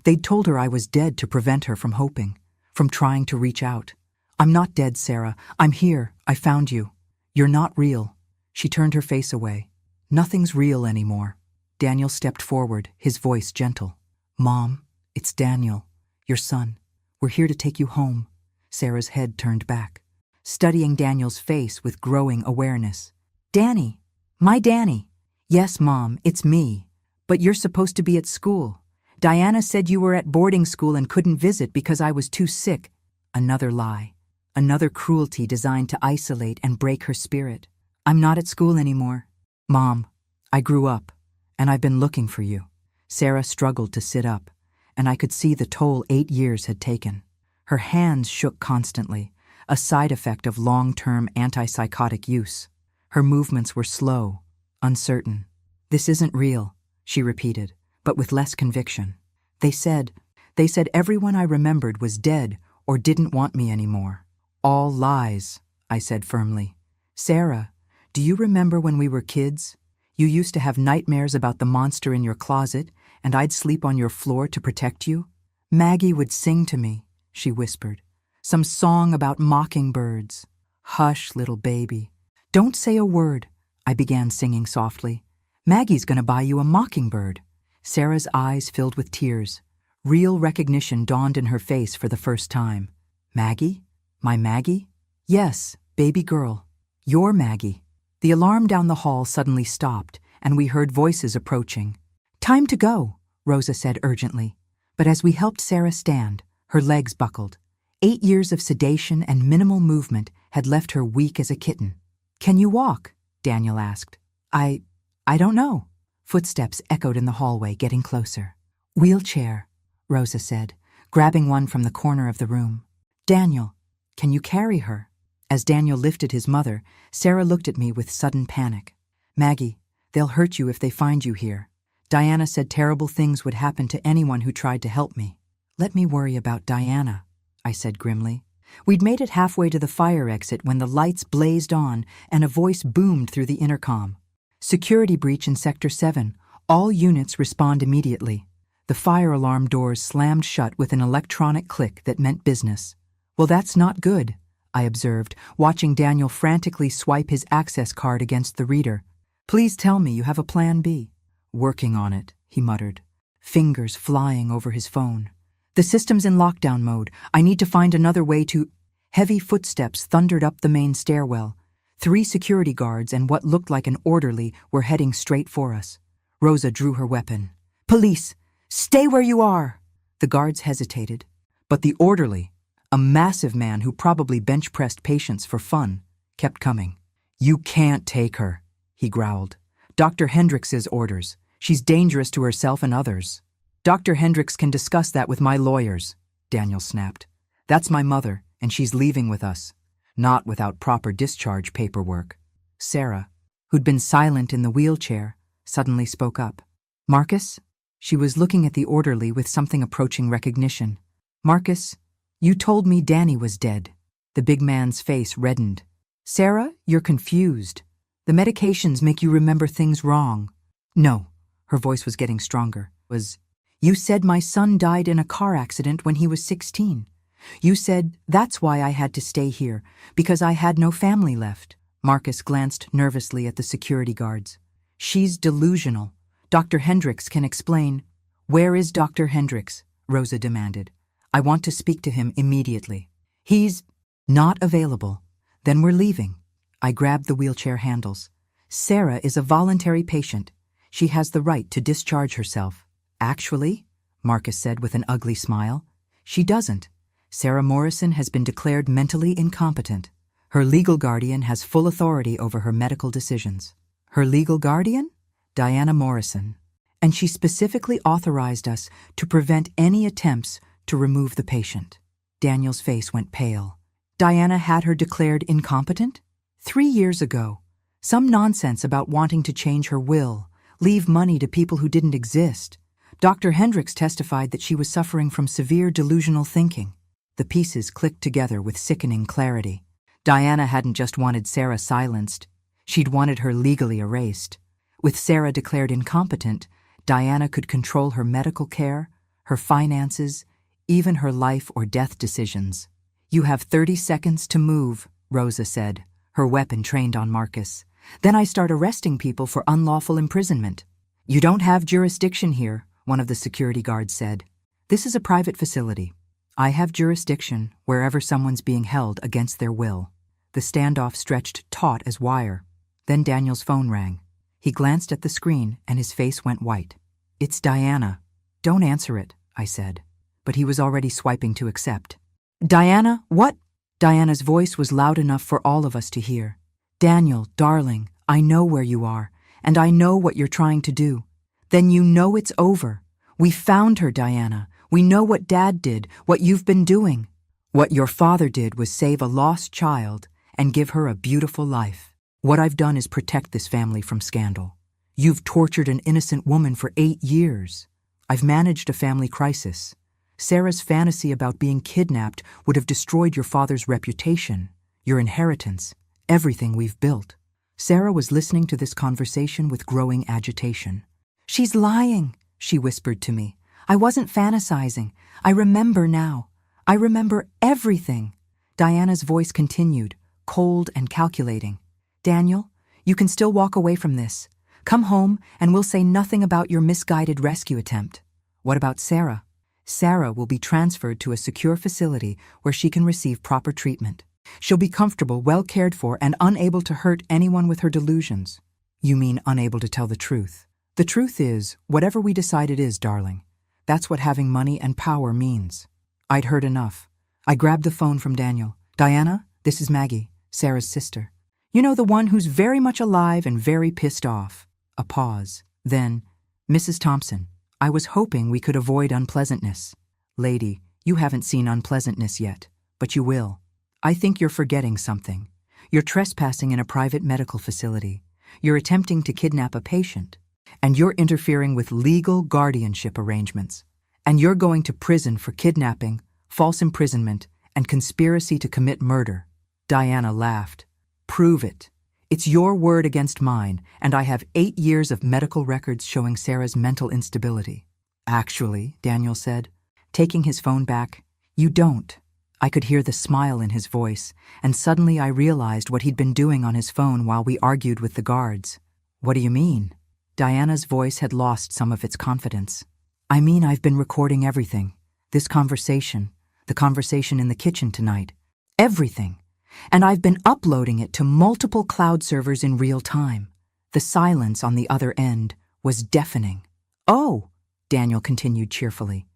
They'd told her I was dead to prevent her from hoping, from trying to reach out. "I'm not dead, Sarah. I'm here. I found you. You're not real." She turned her face away. "Nothing's real anymore." Daniel stepped forward, his voice gentle. "Mom, it's Daniel, your son. We're here to take you home." Sarah's head turned back, studying Daniel's face with growing awareness. "Danny, my Danny." "Yes, Mom, it's me. But you're supposed to be at school. Diana said you were at boarding school and couldn't visit because I was too sick." Another lie. Another cruelty designed to isolate and break her spirit. "I'm not at school anymore." "Mom, I grew up, and I've been looking for you." Sarah struggled to sit up, and I could see the toll 8 years had taken. Her hands shook constantly, a side effect of long-term antipsychotic use. Her movements were slow, uncertain. "This isn't real," she repeated, but with less conviction. They said everyone I remembered was dead or didn't want me anymore." "All lies," I said firmly. "Sarah, do you remember when we were kids? You used to have nightmares about the monster in your closet, and I'd sleep on your floor to protect you? Maggie would sing to me," she whispered. "Some song about mockingbirds." "Hush, little baby. Don't say a word," I began singing softly. "Maggie's gonna buy you a mockingbird." Sarah's eyes filled with tears. Real recognition dawned in her face for the first time. "Maggie? My Maggie?" "Yes, baby girl. Your Maggie." The alarm down the hall suddenly stopped, and we heard voices approaching. "Time to go," Rosa said urgently. But as we helped Sarah stand, her legs buckled. 8 years of sedation and minimal movement had left her weak as a kitten. "Can you walk?" Daniel asked. I don't know." Footsteps echoed in the hallway, getting closer. "Wheelchair," Rosa said, grabbing one from the corner of the room. "Daniel, can you carry her?" As Daniel lifted his mother, Sarah looked at me with sudden panic. "Maggie, they'll hurt you if they find you here. Diana said terrible things would happen to anyone who tried to help me." "Let me worry about Diana," I said grimly. We'd made it halfway to the fire exit when the lights blazed on and a voice boomed through the intercom. "Security breach in Sector 7. All units respond immediately." The fire alarm doors slammed shut with an electronic click that meant business. "Well, that's not good," I observed, watching Daniel frantically swipe his access card against the reader. "Please tell me you have a plan B." "Working on it," he muttered, fingers flying over his phone. "The system's in lockdown mode. I need to find another way to—" Heavy footsteps thundered up the main stairwell. 3 security guards and what looked like an orderly were heading straight for us. Rosa drew her weapon. "Police! Stay where you are!" The guards hesitated, but the orderly, a massive man who probably bench-pressed patients for fun, kept coming. "You can't take her," he growled. "Dr. Hendricks's orders. She's dangerous to herself and others." "Dr. Hendricks can discuss that with my lawyers," Daniel snapped. "That's my mother, and she's leaving with us. Not without proper discharge paperwork." Sarah, who'd been silent in the wheelchair, suddenly spoke up. "Marcus?" She was looking at the orderly with something approaching recognition. "Marcus, you told me Danny was dead." The big man's face reddened. "Sarah, you're confused. The medications make you remember things wrong." "No," her voice was getting stronger. "You said my son died in a car accident when he was 16. You said that's why I had to stay here, because I had no family left." Marcus glanced nervously at the security guards. "She's delusional. Dr. Hendricks can explain." "Where is Dr. Hendricks?" Rosa demanded. "I want to speak to him immediately." "He's not available." "Then we're leaving." I grabbed the wheelchair handles. "Sarah is a voluntary patient. She has the right to discharge herself." "Actually," Marcus said with an ugly smile, "she doesn't. Sarah Morrison has been declared mentally incompetent. Her legal guardian has full authority over her medical decisions." "Her legal guardian?" "Diana Morrison. and she specifically authorized us to prevent any attempts to remove the patient. Daniel's face went pale. Diana had her declared incompetent? 3 years ago. Some nonsense about wanting to change her will, leave money to people who didn't exist. Dr. Hendricks testified that she was suffering from severe delusional thinking. The pieces clicked together with sickening clarity. Diana hadn't just wanted Sarah silenced, she'd wanted her legally erased. With Sarah declared incompetent, Diana could control her medical care, her finances, even her life or death decisions. "You have 30 seconds to move," Rosa said, her weapon trained on Marcus. "Then I start arresting people for unlawful imprisonment." "You don't have jurisdiction here," one of the security guards said. "This is a private facility. I have jurisdiction wherever someone's being held against their will." The standoff stretched taut as wire. Then Daniel's phone rang. He glanced at the screen and his face went white. "It's Diana." "Don't answer it," I said. But he was already swiping to accept. "Diana, what?" Diana's voice was loud enough for all of us to hear. "Daniel, darling, I know where you are, and I know what you're trying to do." "Then you know it's over. We found her, Diana. We know what Dad did, what you've been doing. What your father did was save a lost child and give her a beautiful life. What I've done is protect this family from scandal. You've tortured an innocent woman for 8 years. I've managed a family crisis. Sarah's fantasy about being kidnapped would have destroyed your father's reputation, your inheritance, everything we've built." Sarah was listening to this conversation with growing agitation. "She's lying," she whispered to me. "I wasn't fantasizing. I remember now. I remember everything." Diana's voice continued, cold and calculating. "Daniel, you can still walk away from this. Come home and we'll say nothing about your misguided rescue attempt." "What about Sarah?" "Sarah will be transferred to a secure facility where she can receive proper treatment. She'll be comfortable, well cared for, and unable to hurt anyone with her delusions." "You mean unable to tell the truth?" "The truth is, whatever we decide it is, darling. That's what having money and power means." I'd heard enough. I grabbed the phone from Daniel. "Diana, this is Maggie, Sarah's sister. You know, the one who's very much alive and very pissed off." A pause. Then, "Mrs. Thompson, I was hoping we could avoid unpleasantness." "Lady, you haven't seen unpleasantness yet, but you will. I think you're forgetting something. You're trespassing in a private medical facility. You're attempting to kidnap a patient. And you're interfering with legal guardianship arrangements. And you're going to prison for kidnapping, false imprisonment, and conspiracy to commit murder." Diana laughed. "Prove it. It's your word against mine, and I have 8 years of medical records showing Sarah's mental instability." "Actually," Daniel said, taking his phone back, "you don't." I could hear the smile in his voice, and suddenly I realized what he'd been doing on his phone while we argued with the guards. "What do you mean?" Diana's voice had lost some of its confidence. "I mean, I've been recording everything. This conversation, the conversation in the kitchen tonight. Everything. And I've been uploading it to multiple cloud servers in real time. The silence on the other end was deafening." "Oh," Daniel continued cheerfully.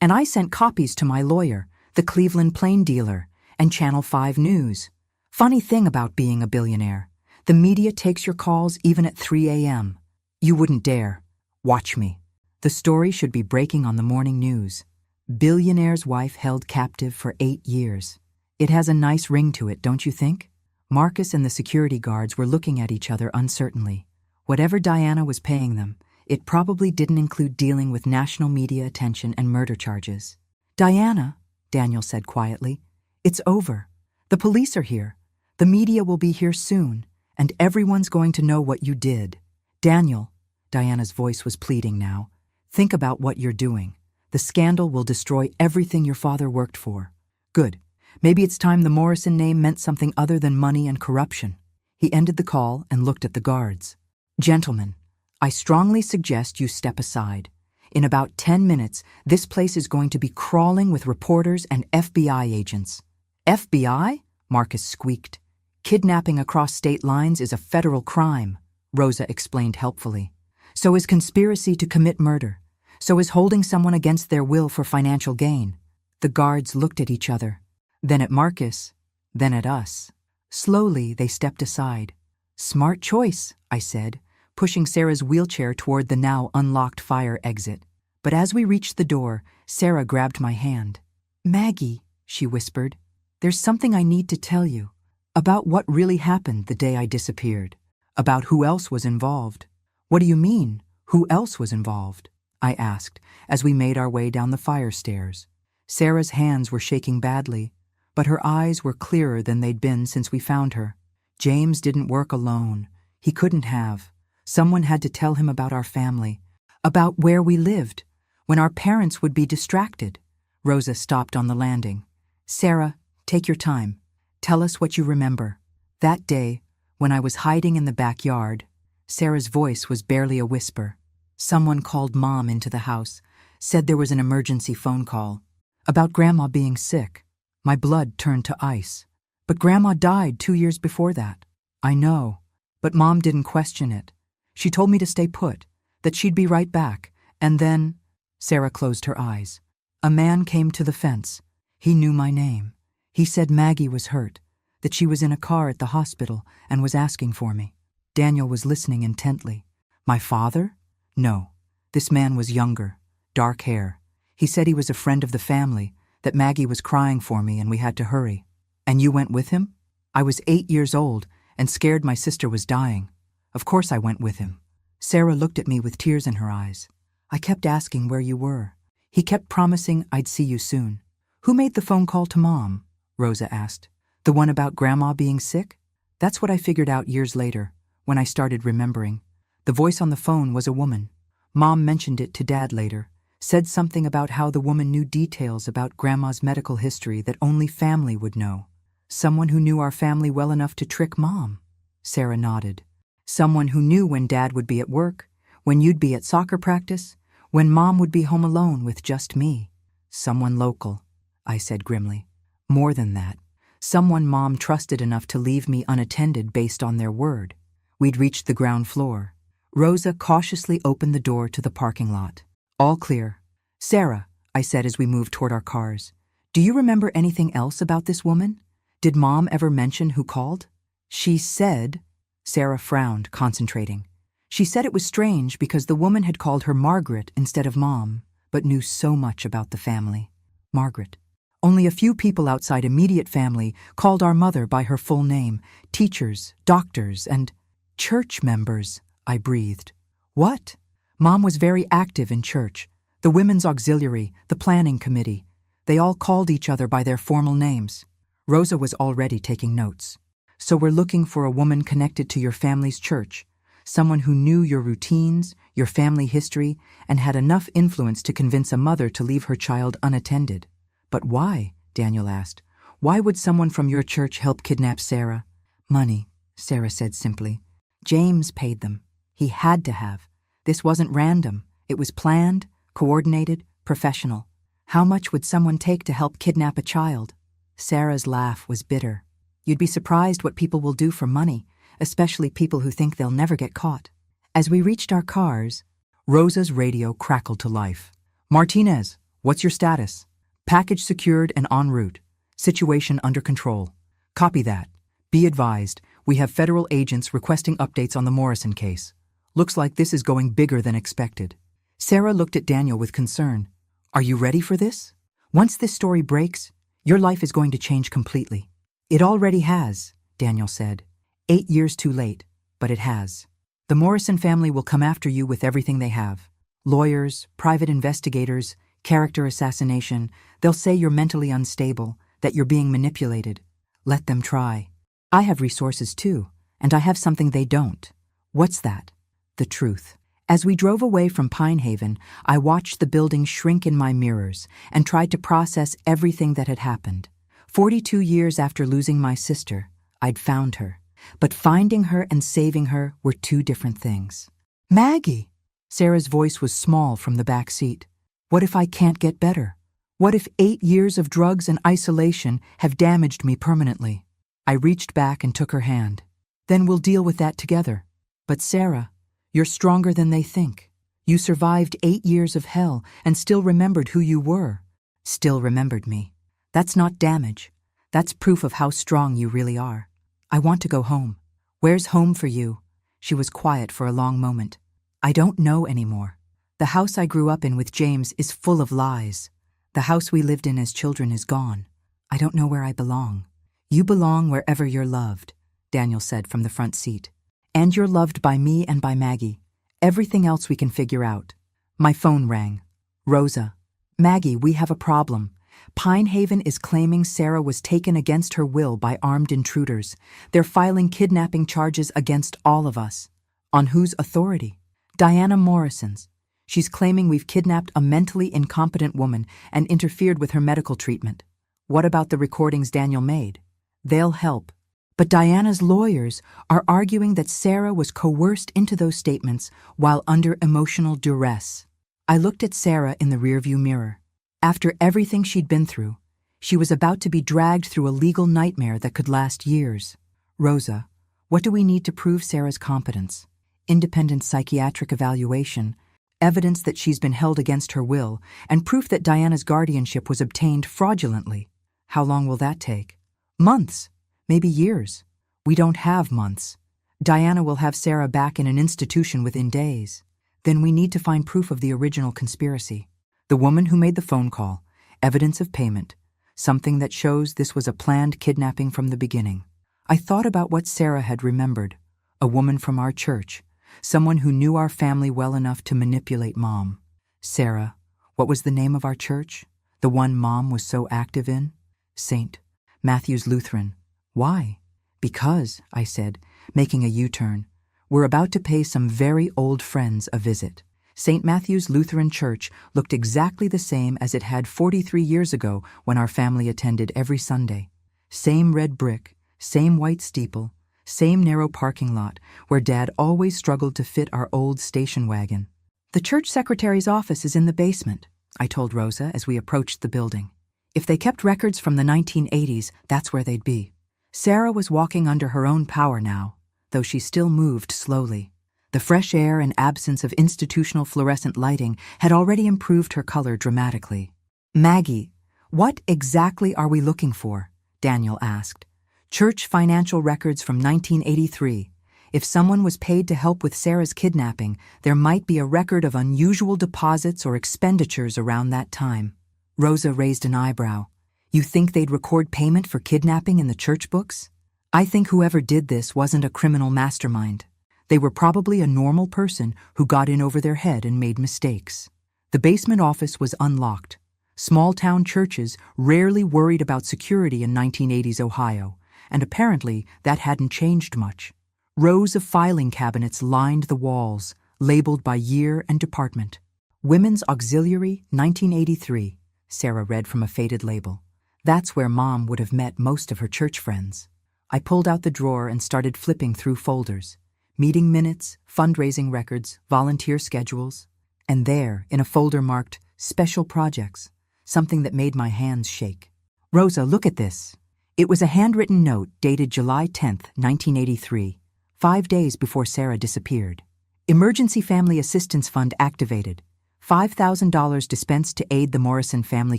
"And I sent copies to my lawyer, the Cleveland Plain dealer, and Channel 5 News. Funny thing about being a billionaire. The media takes your calls even at 3 a.m. You wouldn't dare. Watch me. The story should be breaking on the morning news. Billionaire's wife held captive for 8 years. It has a nice ring to it, don't you think?" Marcus and the security guards were looking at each other uncertainly. Whatever Diana was paying them, it probably didn't include dealing with national media attention and murder charges. "Diana," Daniel said quietly, "it's over. The police are here. The media will be here soon, and everyone's going to know what you did. Daniel," Diana's voice was pleading now, "think about what you're doing. The scandal will destroy everything your father worked for." "Good. Maybe it's time the Morrison name meant something other than money and corruption." He ended the call and looked at the guards. "Gentlemen, I strongly suggest you step aside. In about 10 minutes, this place is going to be crawling with reporters and FBI agents." "FBI?" Marcus squeaked. "Kidnapping across state lines is a federal crime," Rosa explained helpfully. "So is conspiracy to commit murder. So is holding someone against their will for financial gain." The guards looked at each other, then at Marcus, then at us. Slowly, they stepped aside. "Smart choice," I said, pushing Sarah's wheelchair toward the now unlocked fire exit. But as we reached the door, Sarah grabbed my hand. "Maggie," she whispered, "there's something I need to tell you. About what really happened the day I disappeared. About who else was involved." "What do you mean, who else was involved?" I asked as we made our way down the fire stairs. Sarah's hands were shaking badly, but her eyes were clearer than they'd been since we found her. "James didn't work alone. He couldn't have. Someone had to tell him about our family, about where we lived, when our parents would be distracted." Rosa stopped on the landing. "Sarah, take your time. Tell us what you remember. That day, when I was hiding in the backyard," Sarah's voice was barely a whisper. "Someone called Mom into the house, said there was an emergency phone call. About Grandma being sick. My blood turned to ice. But Grandma died 2 years before that." "I know, but Mom didn't question it. She told me to stay put, that she'd be right back, and then—" Sarah closed her eyes. "A man came to the fence. He knew my name. He said Maggie was hurt, that she was in a car at the hospital and was asking for me." Daniel was listening intently. "My father?" "No. This man was younger, dark hair. He said he was a friend of the family, that Maggie was crying for me and we had to hurry." "And you went with him?" "I was 8 years old and scared my sister was dying. Of course I went with him." Sarah looked at me with tears in her eyes. "I kept asking where you were. He kept promising I'd see you soon." "Who made the phone call to Mom?" Rosa asked. "The one about Grandma being sick?" That's what I figured out years later, when I started remembering. The voice on the phone was a woman. Mom mentioned it to Dad later, said something about how the woman knew details about Grandma's medical history that only family would know. "Someone who knew our family well enough to trick Mom?" Sarah nodded. "Someone who knew when Dad would be at work, when you'd be at soccer practice, when Mom would be home alone with just me." "Someone local," I said grimly. "More than that. Someone Mom trusted enough to leave me unattended based on their word." We'd reached the ground floor. Rosa cautiously opened the door to the parking lot. "All clear." "Sarah," I said as we moved toward our cars, "do you remember anything else about this woman? Did Mom ever mention who called?" "She said—" Sarah frowned, concentrating. "She said it was strange because the woman had called her Margaret instead of Mom, but knew so much about the family." "Margaret. Only a few people outside immediate family called our mother by her full name. Teachers, doctors, and—" "Church members," I breathed. "What?" "Mom was very active in church. The women's auxiliary, the planning committee. They all called each other by their formal names." Rosa was already taking notes. "So we're looking for a woman connected to your family's church, someone who knew your routines, your family history, and had enough influence to convince a mother to leave her child unattended." "But why?" Daniel asked. "Why would someone from your church help kidnap Sarah?" "Money," Sarah said simply. "James paid them. He had to have. This wasn't random. It was planned, coordinated, professional. How much would someone take to help kidnap a child?" Sarah's laugh was bitter. "You'd be surprised what people will do for money, especially people who think they'll never get caught." As we reached our cars, Rosa's radio crackled to life. "Martinez, what's your status?" "Package secured and en route. Situation under control." "Copy that. Be advised, we have federal agents requesting updates on the Morrison case. Looks like this is going bigger than expected." Sarah looked at Daniel with concern. "Are you ready for this? Once this story breaks, your life is going to change completely." "It already has," Daniel said. 8 years too late, but it has. The Morrison family will come after you with everything they have. Lawyers, private investigators, character assassination. They'll say you're mentally unstable, that you're being manipulated. Let them try. I have resources too, and I have something they don't. What's that? The truth. As we drove away from Pine Haven, I watched the building shrink in my mirrors and tried to process everything that had happened. 42 years after losing my sister, I'd found her. But finding her and saving her were two different things. "Maggie!" Sarah's voice was small from the back seat. "What if I can't get better? What if 8 years of drugs and isolation have damaged me permanently?" I reached back and took her hand. "Then we'll deal with that together. But Sarah, you're stronger than they think. You survived 8 years of hell and still remembered who you were. Still remembered me. That's not damage. That's proof of how strong you really are. I want to go home." "Where's home for you?" She was quiet for a long moment. I don't know anymore. The house I grew up in with James is full of lies. The house we lived in as children is gone. I don't know where I belong. You belong wherever you're loved, Daniel said from the front seat. And you're loved by me and by Maggie. Everything else we can figure out. My phone rang. Rosa. Maggie, we have a problem. Pine Haven is claiming Sarah was taken against her will by armed intruders. They're filing kidnapping charges against all of us. On whose authority? Diana Morrison's. She's claiming we've kidnapped a mentally incompetent woman and interfered with her medical treatment. What about the recordings Daniel made? They'll help. But Diana's lawyers are arguing that Sarah was coerced into those statements while under emotional duress. I looked at Sarah in the rearview mirror. After everything she'd been through, she was about to be dragged through a legal nightmare that could last years. Rosa, what do we need to prove Sarah's competence? Independent psychiatric evaluation, evidence that she's been held against her will, and proof that Diana's guardianship was obtained fraudulently. How long will that take? Months, maybe years. We don't have months. Diana will have Sarah back in an institution within days. Then we need to find proof of the original conspiracy. The woman who made the phone call, evidence of payment, something that shows this was a planned kidnapping from the beginning. I thought about what Sarah had remembered, a woman from our church, someone who knew our family well enough to manipulate Mom. Sarah, what was the name of our church? The one Mom was so active in? St. Matthew's Lutheran. Why? Because, I said, making a U-turn, we're about to pay some very old friends a visit. St. Matthew's Lutheran Church looked exactly the same as it had 43 years ago when our family attended every Sunday. Same red brick, same white steeple, same narrow parking lot where Dad always struggled to fit our old station wagon. The church secretary's office is in the basement, I told Rosa as we approached the building. If they kept records from the 1980s, that's where they'd be. Sarah was walking under her own power now, though she still moved slowly. The fresh air and absence of institutional fluorescent lighting had already improved her color dramatically. Maggie, what exactly are we looking for? Daniel asked. Church financial records from 1983. If someone was paid to help with Sarah's kidnapping, there might be a record of unusual deposits or expenditures around that time. Rosa raised an eyebrow. You think they'd record payment for kidnapping in the church books? I think whoever did this wasn't a criminal mastermind. They were probably a normal person who got in over their head and made mistakes. The basement office was unlocked. Small-town churches rarely worried about security in 1980s Ohio, and apparently that hadn't changed much. Rows of filing cabinets lined the walls, labeled by year and department. Women's Auxiliary, 1983, Sarah read from a faded label. That's where Mom would have met most of her church friends. I pulled out the drawer and started flipping through folders. Meeting minutes, fundraising records, volunteer schedules. And there, in a folder marked Special Projects, something that made my hands shake. Rosa, look at this. It was a handwritten note dated July 10th, 1983, 5 days before Sarah disappeared. Emergency Family Assistance Fund activated. $5,000 dispensed to aid the Morrison family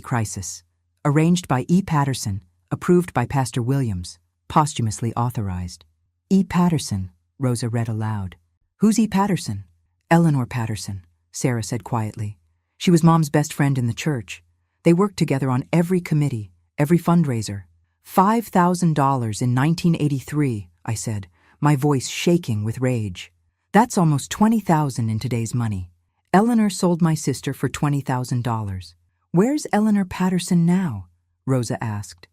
crisis. Arranged by E. Patterson, approved by Pastor Williams, posthumously authorized. E. Patterson, Rosa read aloud. Who's E. Patterson? Eleanor Patterson, Sarah said quietly. She was Mom's best friend in the church. They worked together on every committee, every fundraiser. $5,000 in 1983, I said, my voice shaking with rage. That's almost $20,000 in today's money. Eleanor sold my sister for $20,000. Where's Eleanor Patterson now? Rosa asked.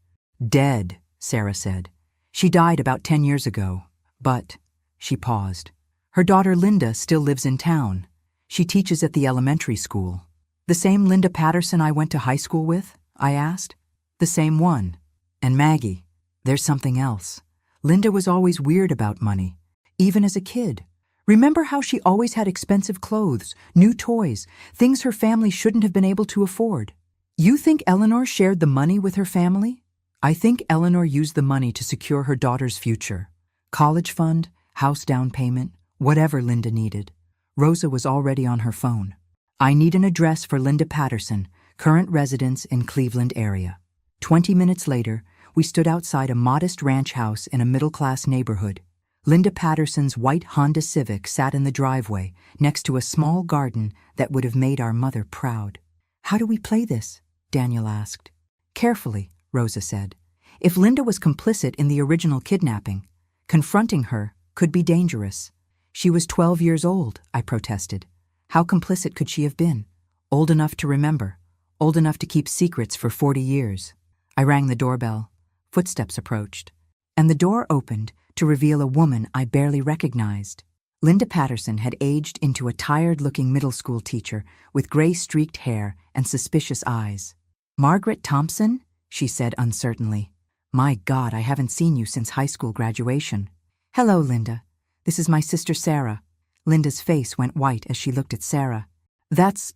Dead, Sarah said. She died about 10 years ago, but... She paused. Her daughter Linda still lives in town. She teaches at the elementary school. The same Linda Patterson I went to high school with? I asked. The same one. And Maggie. There's something else. Linda was always weird about money, even as a kid. Remember how she always had expensive clothes, new toys, things her family shouldn't have been able to afford? You think Eleanor shared the money with her family? I think Eleanor used the money to secure her daughter's future. College fund, house down payment, whatever Linda needed. Rosa was already on her phone. I need an address for Linda Patterson, current residence in Cleveland area. 20 minutes later, we stood outside a modest ranch house in a middle-class neighborhood. Linda Patterson's white Honda Civic sat in the driveway next to a small garden that would have made our mother proud. "How do we play this?" Daniel asked. "Carefully," Rosa said. "If Linda was complicit in the original kidnapping, confronting her could be dangerous." "She was 12 years old," I protested. "How complicit could she have been? Old enough to remember, old enough to keep secrets for 40 years. I rang the doorbell. Footsteps approached, and the door opened to reveal a woman I barely recognized. Linda Patterson had aged into a tired-looking middle school teacher with gray-streaked hair and suspicious eyes. "Margaret Thompson?" she said uncertainly. "My God, I haven't seen you since high school graduation." "Hello, Linda. This is my sister Sarah." Linda's face went white as she looked at Sarah. That's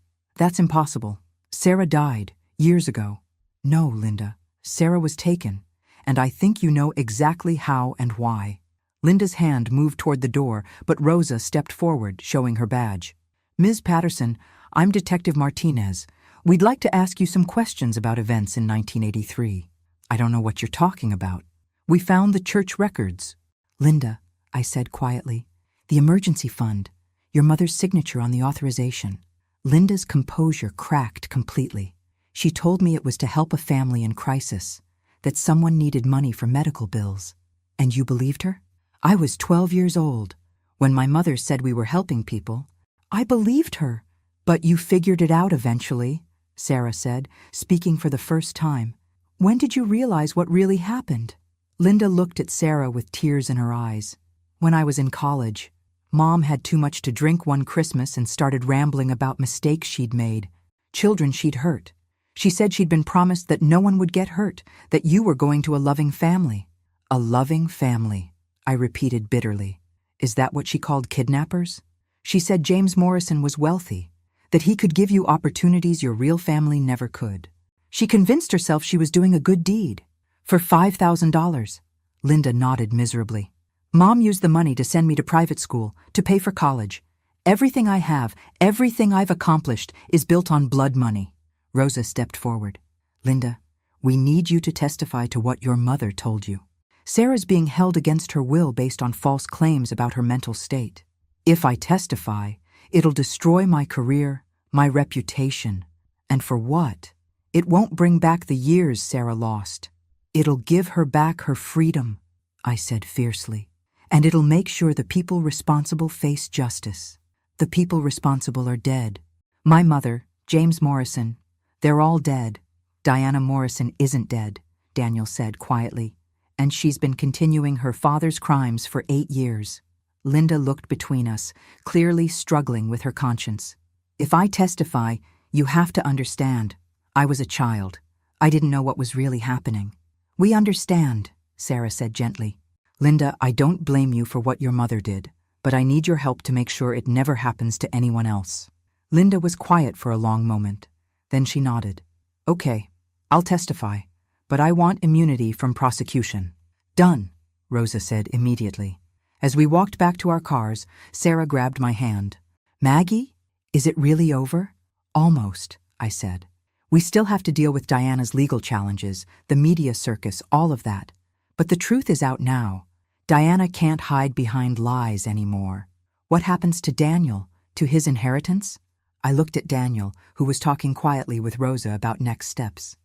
impossible. Sarah died years ago." "No, Linda. Sarah was taken, and I think you know exactly how and why." Linda's hand moved toward the door, but Rosa stepped forward, showing her badge. "Ms. Patterson, I'm Detective Martinez. We'd like to ask you some questions about events in 1983. "I don't know what you're talking about." "We found the church records." "Linda," I said quietly, "the emergency fund, your mother's signature on the authorization." Linda's composure cracked completely. She told me it was to help a family in crisis, that someone needed money for medical bills. "And you believed her?" "I was 12 years old. When my mother said we were helping people, I believed her." "But you figured it out eventually," Sarah said, speaking for the first time. "When did you realize what really happened?" Linda looked at Sarah with tears in her eyes. "When I was in college. Mom had too much to drink one Christmas and started rambling about mistakes she'd made, children she'd hurt. She said she'd been promised that no one would get hurt, that you were going to a loving family." "A loving family," I repeated bitterly. "Is that what she called kidnappers?" "She said James Morrison was wealthy, that he could give you opportunities your real family never could. She convinced herself she was doing a good deed. For $5,000. Linda nodded miserably. "Mom used the money to send me to private school, to pay for college. Everything I have, everything I've accomplished, is built on blood money." Rosa stepped forward. "Linda, we need you to testify to what your mother told you. Sarah's being held against her will based on false claims about her mental state. If I testify, it'll destroy my career, my reputation. And for what? It won't bring back the years Sarah lost. It'll give her back her freedom," I said fiercely. "And it'll make sure the people responsible face justice. The people responsible are dead. My mother, James Morrison, they're all dead. Diana Morrison isn't dead," Daniel said quietly, "and she's been continuing her father's crimes for 8 years. Linda looked between us, clearly struggling with her conscience. "If I testify, you have to understand. I was a child. I didn't know what was really happening." "We understand," Sarah said gently. "Linda, I don't blame you for what your mother did, but I need your help to make sure it never happens to anyone else." Linda was quiet for a long moment. Then she nodded. "Okay, I'll testify, but I want immunity from prosecution." "Done," Rosa said immediately. As we walked back to our cars, Sarah grabbed my hand. "Maggie, is it really over?" "Almost," I said. "We still have to deal with Diana's legal challenges, the media circus, all of that. But the truth is out now. Diana can't hide behind lies anymore. What happens to Daniel, to his inheritance?" I looked at Daniel, who was talking quietly with Rosa about next steps.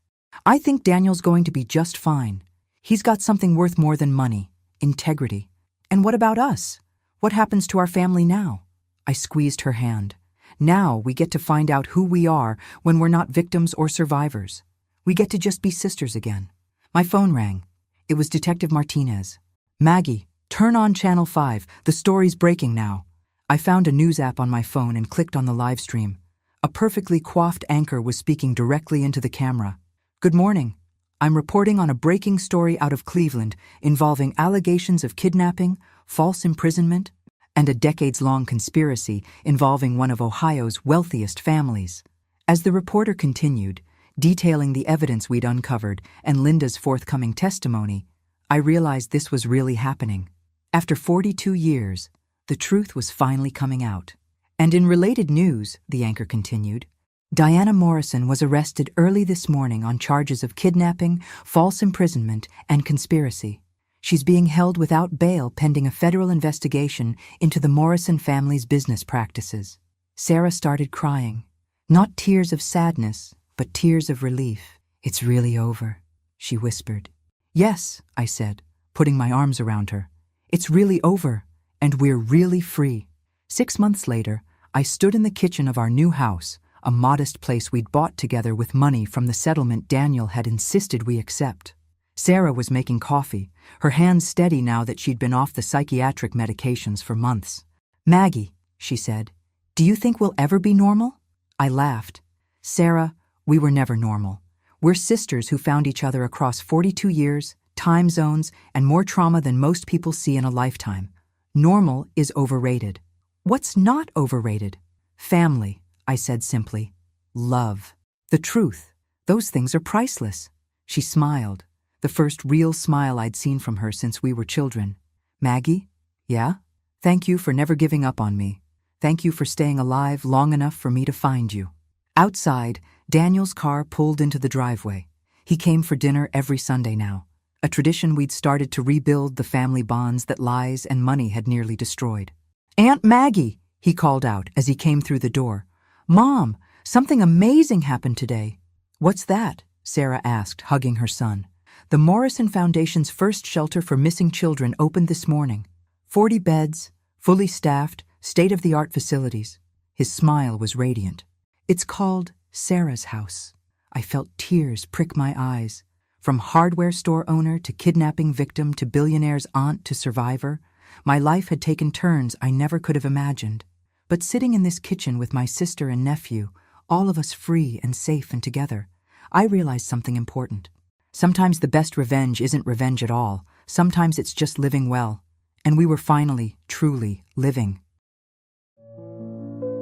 "I think Daniel's going to be just fine. He's got something worth more than money, integrity. And what about us? What happens to our family now?" I squeezed her hand. "Now we get to find out who we are when we're not victims or survivors. We get to just be sisters again." My phone rang. It was Detective Martinez. "Maggie, turn on Channel 5. The story's breaking now." I found a news app on my phone and clicked on the live stream. A perfectly coiffed anchor was speaking directly into the camera. "Good morning. I'm reporting on a breaking story out of Cleveland involving allegations of kidnapping, false imprisonment, and a decades-long conspiracy involving one of Ohio's wealthiest families." As the reporter continued, detailing the evidence we'd uncovered and Linda's forthcoming testimony, I realized this was really happening. After 42 years, the truth was finally coming out. "And in related news," the anchor continued, "Diana Morrison was arrested early this morning on charges of kidnapping, false imprisonment, and conspiracy. She's being held without bail pending a federal investigation into the Morrison family's business practices. Sarah started crying. Not tears of sadness, but tears of relief. It's really over, she whispered. Yes, I said, putting my arms around her. It's really over, and we're really free. 6 months later, I stood in the kitchen of our new house, a modest place we'd bought together with money from the settlement Daniel had insisted we accept. Sarah was making coffee, her hands steady now that she'd been off the psychiatric medications for months. Maggie, she said, do you think we'll ever be normal? I laughed. Sarah, we were never normal. We're sisters who found each other across 42 years, time zones, and more trauma than most people see in a lifetime. Normal is overrated. What's not overrated? Family, I said simply. Love. The truth. Those things are priceless. She smiled, the first real smile I'd seen from her since we were children. Maggie? Yeah? Thank you for never giving up on me. Thank you for staying alive long enough for me to find you. Outside, Daniel's car pulled into the driveway. He came for dinner every Sunday now, a tradition we'd started to rebuild the family bonds that lies and money had nearly destroyed. Aunt Maggie, he called out as he came through the door. Mom, something amazing happened today. What's that? Sarah asked, hugging her son. The Morrison Foundation's first shelter for missing children opened this morning. 40 beds, fully staffed, state-of-the-art facilities. His smile was radiant. It's called Sarah's House. I felt tears prick my eyes. From hardware store owner to kidnapping victim to billionaire's aunt to survivor, my life had taken turns I never could have imagined. But sitting in this kitchen with my sister and nephew, all of us free and safe and together, I realized something important. Sometimes the best revenge isn't revenge at all. Sometimes it's just living well. And we were finally, truly living.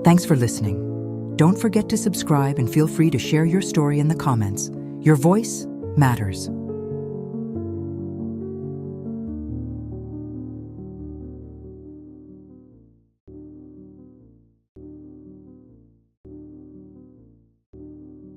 Thanks for listening. Don't forget to subscribe and feel free to share your story in the comments. Your voice matters.